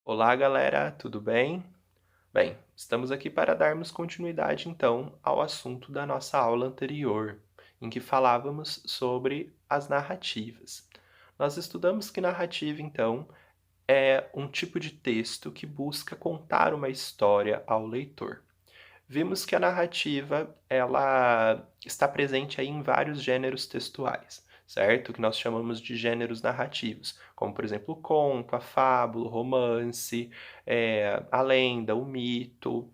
Olá, galera, tudo bem? Bem, estamos aqui para darmos continuidade então ao assunto da nossa aula anterior, em que falávamos sobre as narrativas. Nós estudamos que narrativa, então, é um tipo de texto que busca contar uma história ao leitor. Vimos que a narrativa, ela está presente aí em vários gêneros textuais, certo? Que nós chamamos de gêneros narrativos, como por exemplo o conto, a fábula, o romance, a lenda, o mito,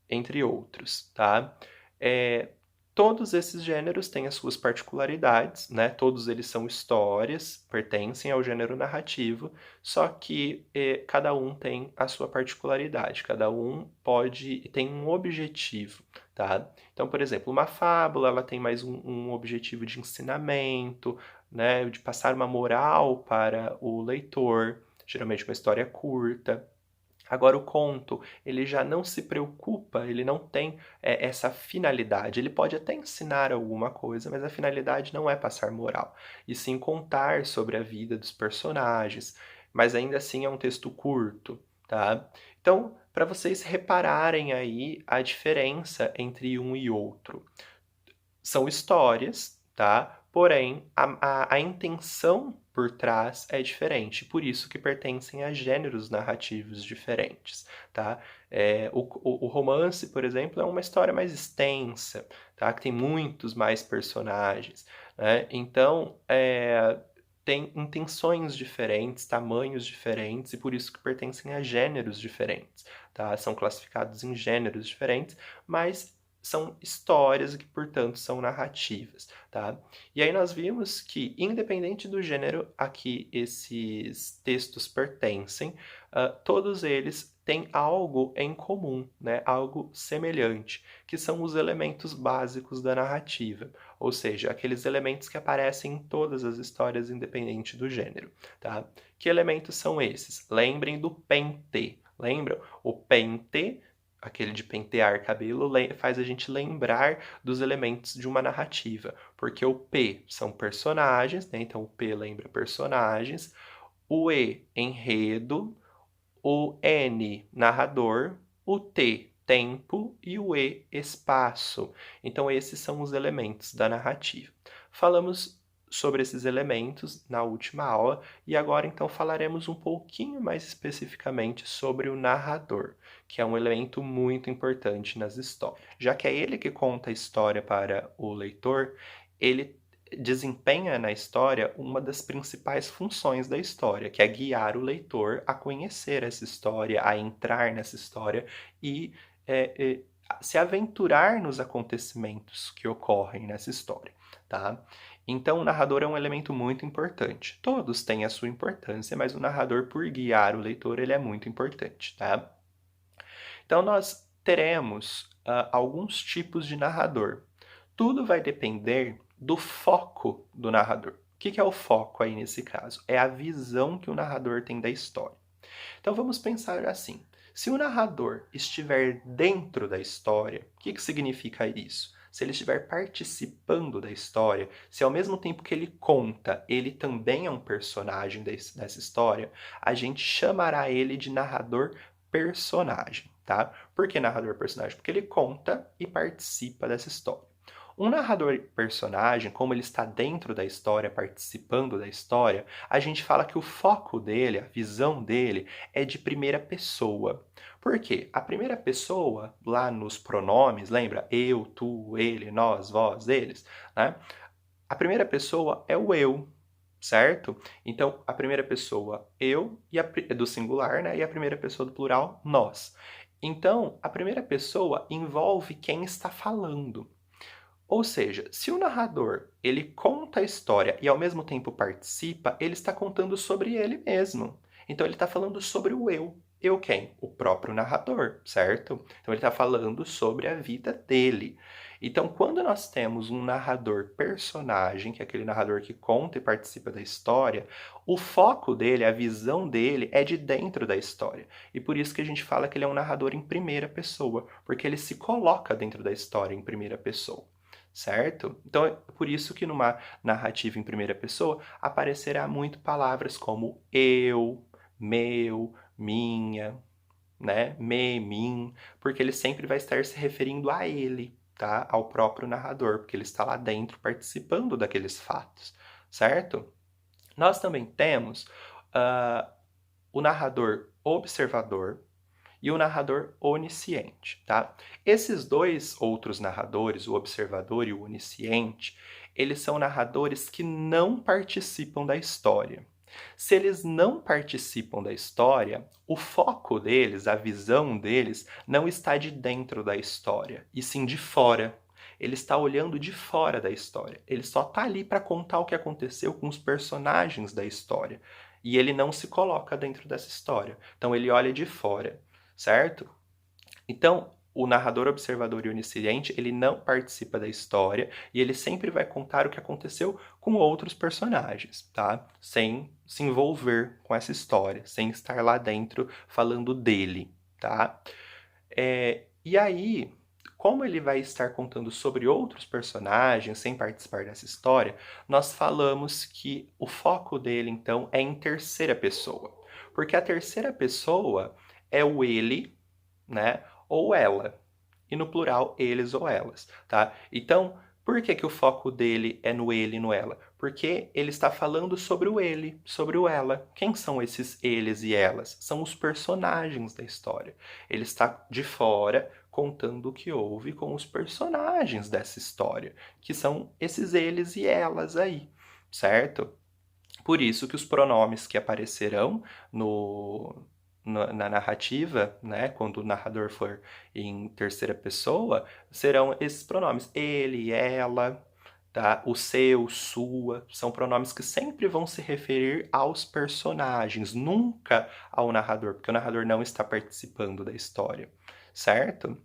entre outros, tá? Eh, Todos esses gêneros têm as suas particularidades, né, todos eles são histórias, pertencem ao gênero narrativo, só que, cada um tem a sua particularidade, cada um tem um objetivo, tá? Então, por exemplo, uma fábula, ela tem mais um objetivo de ensinamento, né, de passar uma moral para o leitor, geralmente uma história curta. Agora o conto, ele já não se preocupa, ele não tem, essa finalidade. Ele pode até ensinar alguma coisa, mas a finalidade não é passar moral, e sim contar sobre a vida dos personagens, mas ainda assim é um texto curto, tá. Então, para vocês repararem aí a diferença entre um e outro. São histórias, tá? Porém, a intenção por trás é diferente, por isso que pertencem a gêneros narrativos diferentes, tá? O romance, por exemplo, é uma história mais extensa, tá? Que tem muitos mais personagens, né? Então, tem intenções diferentes, tamanhos diferentes, e por isso que pertencem a gêneros diferentes, tá? São classificados em gêneros diferentes, mas são histórias e que, portanto, são narrativas, tá? E aí nós vimos que, independente do gênero a que esses textos pertencem, todos eles têm algo em comum, né? Algo semelhante, que são os elementos básicos da narrativa, ou seja, aqueles elementos que aparecem em todas as histórias, independente do gênero, tá? Que elementos são esses? Lembrem do pente. Lembram? O pente, aquele de pentear cabelo, faz a gente lembrar dos elementos de uma narrativa, porque o P são personagens, né? Então o P lembra personagens, o E, enredo, o N, narrador, o T, tempo e o E, espaço. Então esses são os elementos da narrativa. Falamos sobre esses elementos na última aula e agora então falaremos um pouquinho mais especificamente sobre o narrador, que é um elemento muito importante nas histórias. Já que é ele que conta a história para o leitor, ele desempenha na história uma das principais funções da história, que é guiar o leitor a conhecer essa história, a entrar nessa história e se aventurar nos acontecimentos que ocorrem nessa história, tá? Então, o narrador é um elemento muito importante. Todos têm a sua importância, mas o narrador, por guiar o leitor, ele é muito importante, tá? Então, nós teremos alguns tipos de narrador. Tudo vai depender do foco do narrador. O que é o foco aí nesse caso? É a visão que o narrador tem da história. Então vamos pensar assim: se o narrador estiver dentro da história, o que significa isso? Se ele estiver participando da história, se ao mesmo tempo que ele conta, ele também é um personagem dessa história, a gente chamará ele de narrador personagem, tá? Por que narrador personagem? Porque ele conta e participa dessa história. Um narrador personagem, como ele está dentro da história, participando da história, a gente fala que o foco dele, a visão dele, é de primeira pessoa. Por quê? A primeira pessoa, lá nos pronomes, lembra? Eu, tu, ele, nós, vós, eles, né? A primeira pessoa é o eu, certo? Então, a primeira pessoa, eu, é do singular, né? E a primeira pessoa do plural, nós. Então, a primeira pessoa envolve quem está falando. Ou seja, se o narrador ele conta a história e ao mesmo tempo participa, ele está contando sobre ele mesmo. Então ele está falando sobre o eu. Eu quem? O próprio narrador, certo? Então ele está falando sobre a vida dele. Então, quando nós temos um narrador personagem, que é aquele narrador que conta e participa da história, o foco dele, a visão dele é de dentro da história. E por isso que a gente fala que ele é um narrador em primeira pessoa, porque ele se coloca dentro da história em primeira pessoa, certo? Então é por isso que numa narrativa em primeira pessoa aparecerá muito palavras como eu, meu, minha, né, me, mim, porque ele sempre vai estar se referindo a ele, tá? Ao próprio narrador, porque ele está lá dentro participando daqueles fatos, certo? Nós também temos ah, o narrador observador e o narrador onisciente, tá? Esses dois outros narradores, o observador e o onisciente, eles são narradores que não participam da história. Se eles não participam da história, o foco deles, a visão deles, não está de dentro da história, e sim de fora. Ele está olhando de fora da história. Ele só está ali para contar o que aconteceu com os personagens da história. E ele não se coloca dentro dessa história. Então ele olha de fora, certo? Então, o narrador observador e onisciente, ele não participa da história e ele sempre vai contar o que aconteceu com outros personagens, tá? Sem se envolver com essa história, sem estar lá dentro falando dele, tá? E aí, como ele vai estar contando sobre outros personagens sem participar dessa história, nós falamos que o foco dele, então, é em terceira pessoa. Porque a terceira pessoa é o ele, né? Ou ela. E no plural, eles ou elas, tá? Então, por que que o foco dele é no ele e no ela? Porque ele está falando sobre o ele, sobre o ela. Quem são esses eles e elas? São os personagens da história. Ele está de fora contando o que houve com os personagens dessa história, que são esses eles e elas aí, certo? Por isso que os pronomes que aparecerão no, na narrativa, né, quando o narrador for em terceira pessoa, serão esses pronomes. Ele, ela, tá? O seu, sua, são pronomes que sempre vão se referir aos personagens, nunca ao narrador, porque o narrador não está participando da história, certo?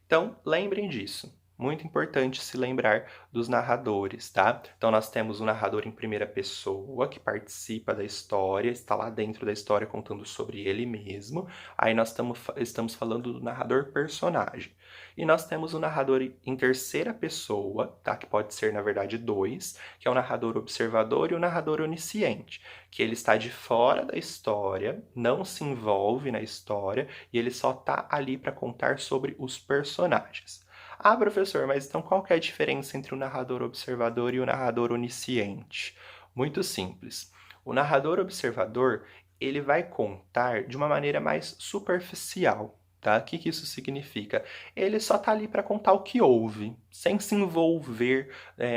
Então, lembrem disso. Muito importante se lembrar dos narradores, tá? Então, nós temos o narrador em primeira pessoa, que participa da história, está lá dentro da história contando sobre ele mesmo. Aí nós estamos falando do narrador personagem. E nós temos o narrador em terceira pessoa, tá? Que pode ser, na verdade, dois, que é o narrador observador e o narrador onisciente, que ele está de fora da história, não se envolve na história, e ele só está ali para contar sobre os personagens. Ah, professor, mas então qual que é a diferença entre o narrador observador e o narrador onisciente? Muito simples. O narrador observador, ele vai contar de uma maneira mais superficial, tá? O que que isso significa? Ele só tá ali para contar o que houve, sem se envolver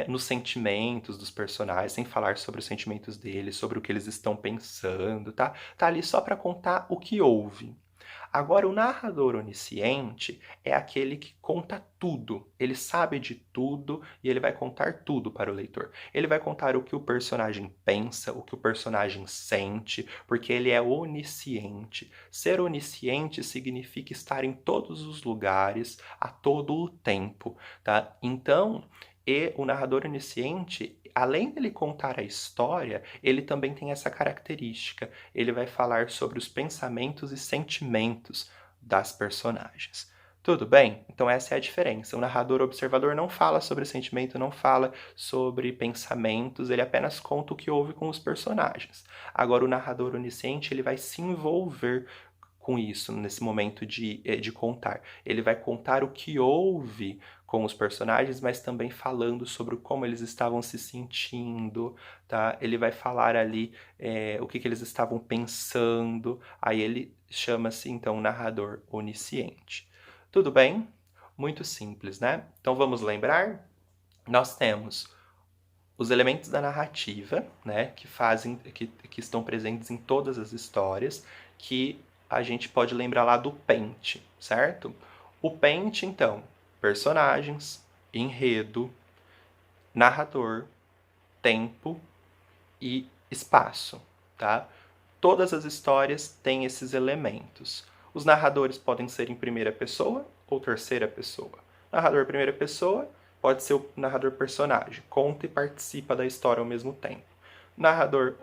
nos sentimentos dos personagens, sem falar sobre os sentimentos deles, sobre o que eles estão pensando, tá? Tá ali só para contar o que houve. Agora, o narrador onisciente é aquele que conta tudo. Ele sabe de tudo e ele vai contar tudo para o leitor. Ele vai contar o que o personagem pensa, o que o personagem sente, porque ele é onisciente. Ser onisciente significa estar em todos os lugares, a todo o tempo, tá? Então, o narrador onisciente, além dele contar a história, ele também tem essa característica. Ele vai falar sobre os pensamentos e sentimentos das personagens. Tudo bem? Então essa é a diferença. O narrador observador não fala sobre sentimento, não fala sobre pensamentos, ele apenas conta o que houve com os personagens. Agora o narrador onisciente, ele vai se envolver com isso nesse momento de contar. Ele vai contar o que houve com os personagens, mas também falando sobre como eles estavam se sentindo, tá? Ele vai falar ali o que eles estavam pensando. Aí ele chama-se então narrador onisciente. Tudo bem? Muito simples, né? Então vamos lembrar? Nós temos os elementos da narrativa, né, que estão presentes em todas as histórias, que a gente pode lembrar lá do pente, certo? O pente, então, personagens, enredo, narrador, tempo e espaço, tá? Todas as histórias têm esses elementos. Os narradores podem ser em primeira pessoa ou terceira pessoa. Narrador primeira pessoa pode ser o narrador personagem, conta e participa da história ao mesmo tempo. Narrador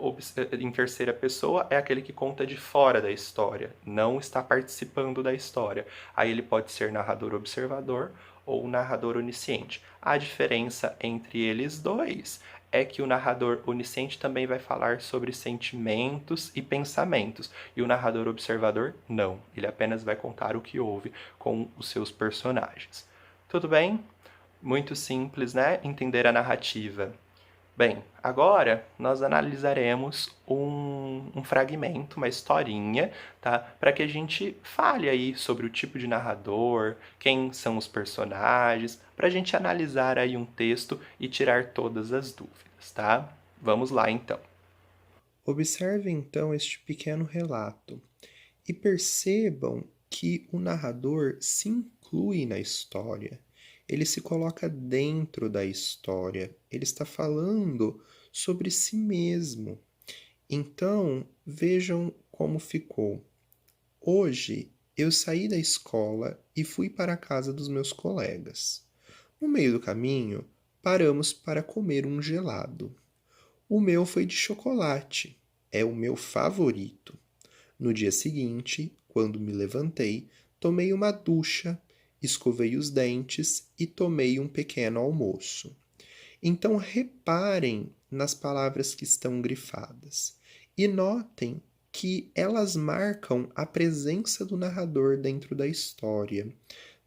em terceira pessoa é aquele que conta de fora da história, não está participando da história. Aí ele pode ser narrador observador ou narrador onisciente. A diferença entre eles dois é que o narrador onisciente também vai falar sobre sentimentos e pensamentos, e o narrador observador não. Ele apenas vai contar o que houve com os seus personagens. Tudo bem? Muito simples, né? Entender a narrativa. Bem, agora nós analisaremos um fragmento, uma historinha, tá? Para que a gente fale aí sobre o tipo de narrador, quem são os personagens, para a gente analisar aí um texto e tirar todas as dúvidas, tá? Vamos lá então. Observe então este pequeno relato e percebam que o narrador se inclui na história. Ele se coloca dentro da história. Ele está falando sobre si mesmo. Então, vejam como ficou. Hoje eu saí da escola e fui para a casa dos meus colegas. No meio do caminho, paramos para comer um gelado. O meu foi de chocolate, é o meu favorito. No dia seguinte, quando me levantei, tomei uma ducha, escovei os dentes e tomei um pequeno almoço. Então reparem nas palavras que estão grifadas e notem que elas marcam a presença do narrador dentro da história,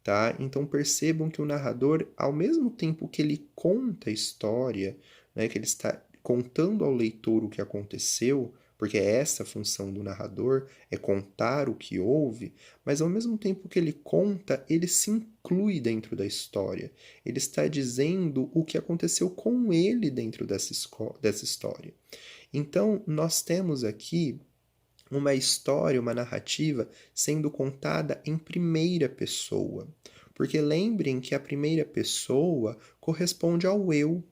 tá? Então percebam que o narrador, ao mesmo tempo que ele conta a história, né, que ele está contando ao leitor o que aconteceu, porque é essa a função do narrador, é contar o que houve, mas ao mesmo tempo que ele conta, ele se inclui dentro da história. Ele está dizendo o que aconteceu com ele dentro dessa história. Então, nós temos aqui uma história, uma narrativa sendo contada em primeira pessoa. Porque lembrem que a primeira pessoa corresponde ao eu,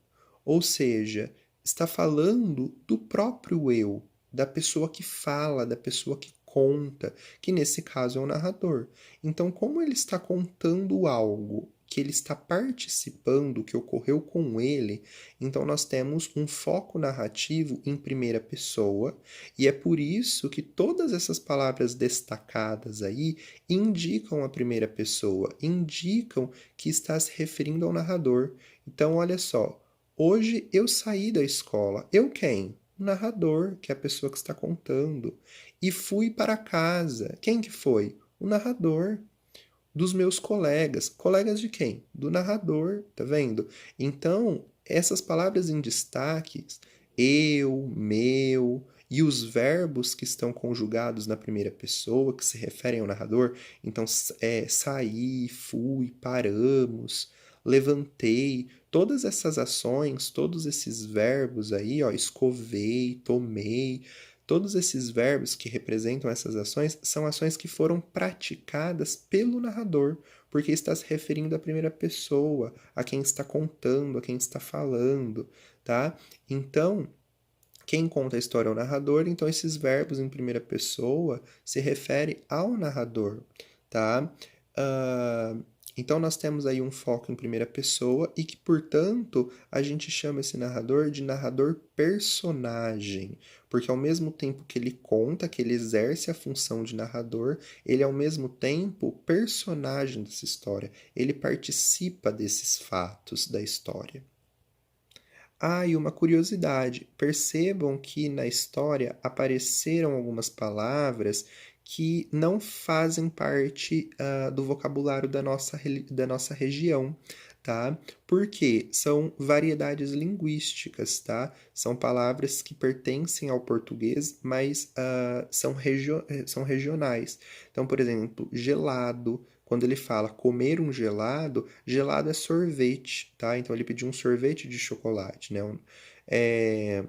ou seja, está falando do próprio eu, da pessoa que fala, da pessoa que conta, que nesse caso é o narrador. Então, como ele está contando algo que ele está participando, que ocorreu com ele, então nós temos um foco narrativo em primeira pessoa, e é por isso que todas essas palavras destacadas aí indicam a primeira pessoa, indicam que está se referindo ao narrador. Então, olha só, hoje eu saí da escola. Eu quem? O narrador, que é a pessoa que está contando. E fui para casa. Quem que foi? O narrador. Dos meus colegas. Colegas de quem? Do narrador, tá vendo? Então, essas palavras em destaques, eu, meu, e os verbos que estão conjugados na primeira pessoa, que se referem ao narrador, então, saí, fui, paramos, levantei, todas essas ações, todos esses verbos aí, ó, escovei, tomei, todos esses verbos que representam essas ações são ações que foram praticadas pelo narrador, porque está se referindo à primeira pessoa, a quem está contando, a quem está falando, tá? Então, quem conta a história é o narrador, então esses verbos em primeira pessoa se refere ao narrador, tá? Então nós temos aí um foco em primeira pessoa e que, portanto, a gente chama esse narrador de narrador personagem, porque ao mesmo tempo que ele conta, que ele exerce a função de narrador, ele é ao mesmo tempo personagem dessa história, ele participa desses fatos da história. Ah, e uma curiosidade: percebam que na história apareceram algumas palavras que não fazem parte do vocabulário da nossa região, tá? Porque são variedades linguísticas, tá? São palavras que pertencem ao português, mas são regionais. Então, por exemplo, gelado. Quando ele fala comer um gelado, gelado é sorvete, tá? Então ele pediu um sorvete de chocolate, né? É,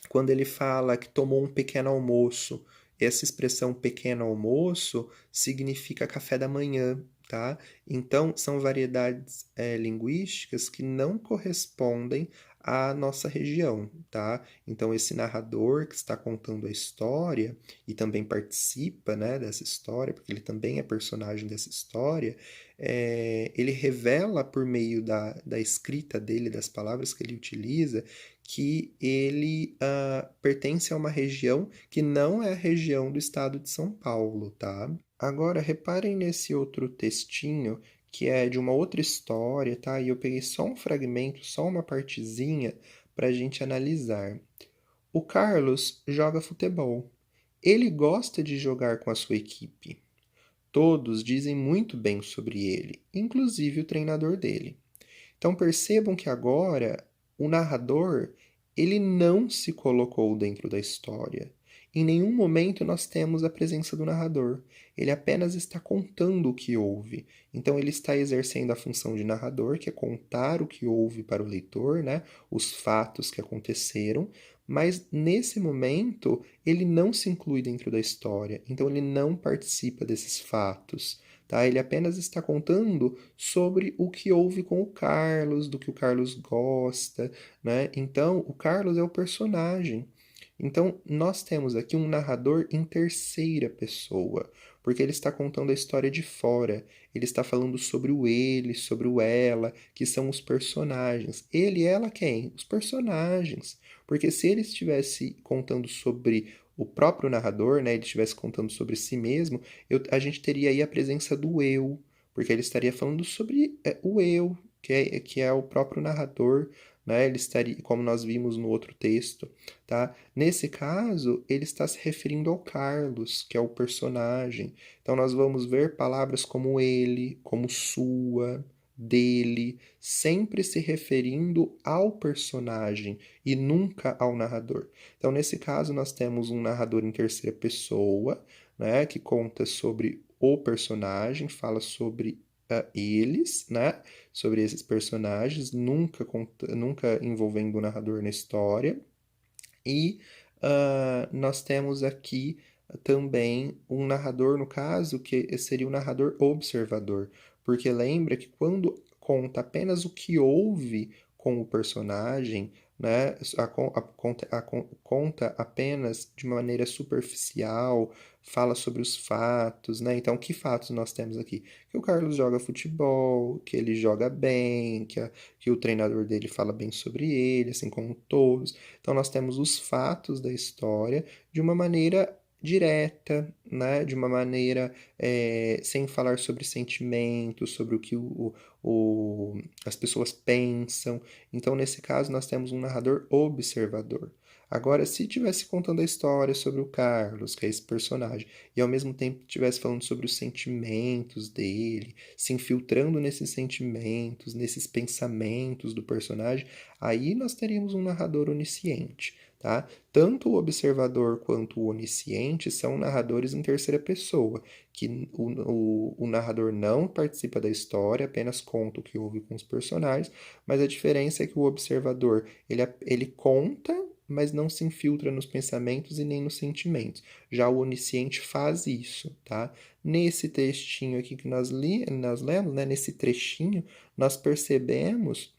quando ele fala que tomou um pequeno almoço, essa expressão pequeno almoço significa café da manhã, tá? Então, são variedades linguísticas que não correspondem à nossa região, tá? Então, esse narrador que está contando a história e também participa, né, dessa história, porque ele também é personagem dessa história, ele revela por meio da escrita dele, das palavras que ele utiliza, que ele pertence a uma região que não é a região do estado de São Paulo, tá? Agora, reparem nesse outro textinho que é de uma outra história, tá? E eu peguei só um fragmento, só uma partezinha, para a gente analisar. O Carlos joga futebol. Ele gosta de jogar com a sua equipe. Todos dizem muito bem sobre ele, inclusive o treinador dele. Então percebam que agora o narrador, ele não se colocou dentro da história. Em nenhum momento nós temos a presença do narrador. Ele apenas está contando o que houve. Então ele está exercendo a função de narrador, que é contar o que houve para o leitor, né? Os fatos que aconteceram, mas nesse momento ele não se inclui dentro da história. Então ele não participa desses fatos. Tá? Ele apenas está contando sobre o que houve com o Carlos, do que o Carlos gosta, né? Então, o Carlos é o personagem. Então, nós temos aqui um narrador em terceira pessoa, porque ele está contando a história de fora. Ele está falando sobre o ele, sobre o ela, que são os personagens. Ele e ela quem? Os personagens. Porque se ele estivesse contando sobre o próprio narrador, né, ele estivesse contando sobre si mesmo, a gente teria aí a presença do eu, porque ele estaria falando sobre o eu, que é o próprio narrador, né? Ele estaria, como nós vimos no outro texto, tá? Nesse caso, ele está se referindo ao Carlos, que é o personagem. Então, nós vamos ver palavras como ele, como sua, dele, sempre se referindo ao personagem e nunca ao narrador. Então, nesse caso, nós temos um narrador em terceira pessoa, né, que conta sobre o personagem, fala sobre eles, né, sobre esses personagens, nunca envolvendo o narrador na história. E nós temos aqui também um narrador, no caso, que seria o narrador observador, porque lembra que quando conta apenas o que houve com o personagem, né, conta apenas de maneira superficial, fala sobre os fatos, né? Então, que fatos nós temos aqui? Que o Carlos joga futebol, que ele joga bem, que o treinador dele fala bem sobre ele, assim como todos. Então, nós temos os fatos da história de uma maneira direta, né? De uma maneira sem falar sobre sentimentos, sobre o que as pessoas pensam. Então, nesse caso, nós temos um narrador observador. Agora, se estivesse contando a história sobre o Carlos, que é esse personagem, e ao mesmo tempo estivesse falando sobre os sentimentos dele, se infiltrando nesses sentimentos, nesses pensamentos do personagem, aí nós teríamos um narrador onisciente, tá? Tanto o observador quanto o onisciente são narradores em terceira pessoa, que o narrador não participa da história, apenas conta o que houve com os personagens, mas a diferença é que o observador, ele conta, mas não se infiltra nos pensamentos e nem nos sentimentos. Já o onisciente faz isso, tá? Nesse textinho aqui que nós lemos, né, nesse trechinho, nós percebemos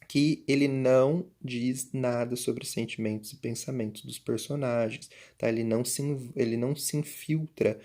que ele não diz nada sobre sentimentos e pensamentos dos personagens, tá? Ele não se infiltra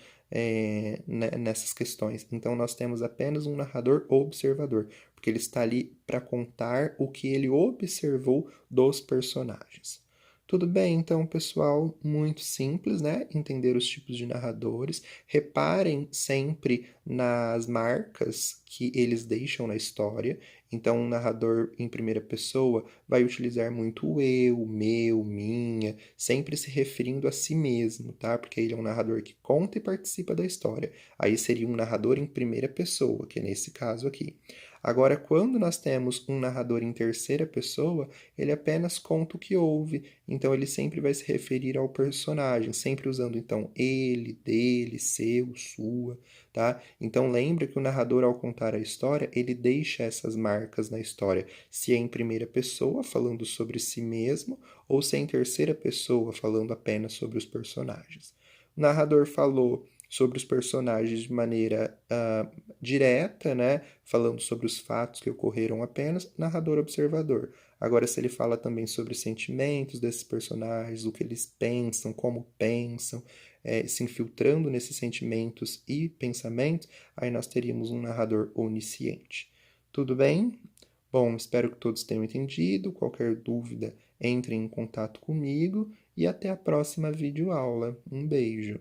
nessas questões. Então, nós temos apenas um narrador observador, porque ele está ali para contar o que ele observou dos personagens. Tudo bem, então, pessoal, muito simples, né? Entender os tipos de narradores. Reparem sempre nas marcas que eles deixam na história. Então, um narrador em primeira pessoa vai utilizar muito o eu, meu, minha, sempre se referindo a si mesmo, tá? Porque ele é um narrador que conta e participa da história. Aí seria um narrador em primeira pessoa, que é nesse caso aqui. Agora, quando nós temos um narrador em terceira pessoa, ele apenas conta o que houve, então ele sempre vai se referir ao personagem, sempre usando então ele, dele, seu, sua, tá? Então lembra que o narrador, ao contar a história, ele deixa essas marcas na história, se é em primeira pessoa, falando sobre si mesmo, ou se é em terceira pessoa, falando apenas sobre os personagens. O narrador falou sobre os personagens de maneira direta, né? Falando sobre os fatos que ocorreram apenas, narrador observador. Agora, se ele fala também sobre os sentimentos desses personagens, o que eles pensam, como pensam, se infiltrando nesses sentimentos e pensamentos, aí nós teríamos um narrador onisciente. Tudo bem? Bom, espero que todos tenham entendido. Qualquer dúvida, entre em contato comigo e até a próxima videoaula. Um beijo!